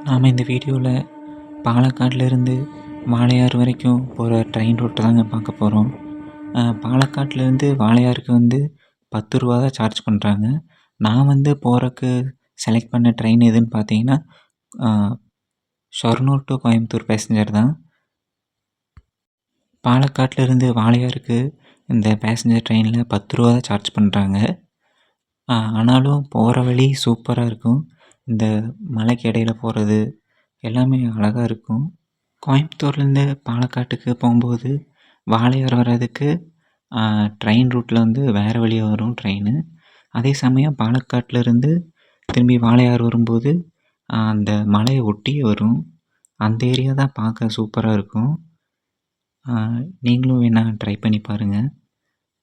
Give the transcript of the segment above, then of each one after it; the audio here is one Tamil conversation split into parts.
நாம் இந்த வீடியோவில் பாலக்காட்லேருந்து வாளையார் வரைக்கும் போகிற ட்ரெயின் ரூட்டை தாங்க பார்க்க போகிறோம். பாலக்காட்லேருந்து வாளையாருக்கு வந்து 10 ரூபா தான் சார்ஜ் பண்ணுறாங்க. நான் வந்து போகிறக்கு செலக்ட் பண்ண ட்ரெயின் எதுன்னு பார்த்தீங்கன்னா ஷொர்ணூர் டு கோயம்புத்தூர் பேசஞ்சர் தான். பாலக்காட்லேருந்து வாளையாருக்கு இந்த பேசஞ்சர் ட்ரெயினில் 10 ரூபா தான் சார்ஜ் பண்ணுறாங்க. ஆனாலும் போகிற வழி சூப்பராக இருக்கும். இந்த மலைக்கு இடையில போகிறது எல்லாமே அழகாக இருக்கும். கோயம்புத்தூர்லேருந்து பாலக்காட்டுக்கு போகும்போது வாளையார் வர்றதுக்கு ட்ரெயின் ரூட்டில் வந்து வேறு வழியாக வரும் ட்ரெயின். அதே சமயம் பாலக்காட்டிலேருந்து திரும்பி வாளையார் வரும்போது அந்த மலையை ஒட்டியே வரும். அந்த ஏரியா தான் பார்க்க சூப்பராக இருக்கும். நீங்களும் வேணால் ட்ரை பண்ணி பாருங்கள்.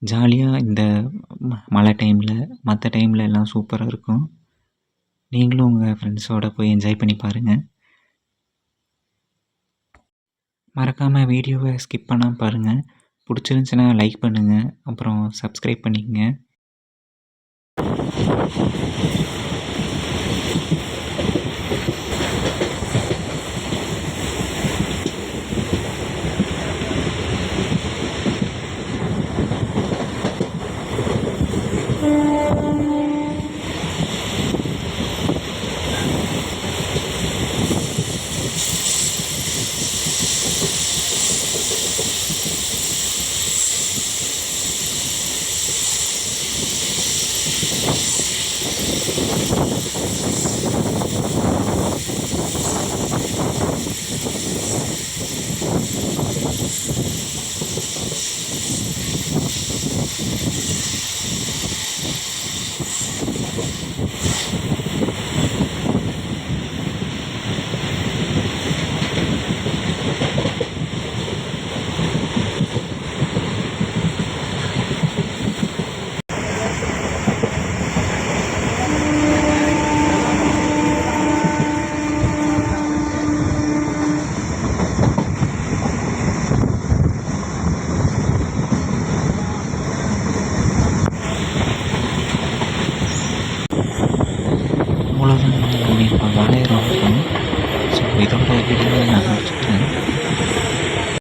ஜாலியாக இந்த மழை டைமில் மற்ற டைமில் எல்லாம் சூப்பராக இருக்கும். நீங்களும் உங்கள் ஃப்ரெண்ட்ஸோடு போய் என்ஜாய் பண்ணி பாருங்கள். மறக்காமல் வீடியோவை ஸ்கிப் பண்ணாமல் பாருங்கள். பிடிச்சிருந்துச்சின்னா லைக் பண்ணுங்கள், அப்புறம் சப்ஸ்கிரைப் பண்ணிக்கங்க. அவ்வளோதான், நம்ம இப்போ வாளையார் வந்துட்டோம். ஸோ இதோட வீடியோவை நான் முடிச்சுக்கிறேன்.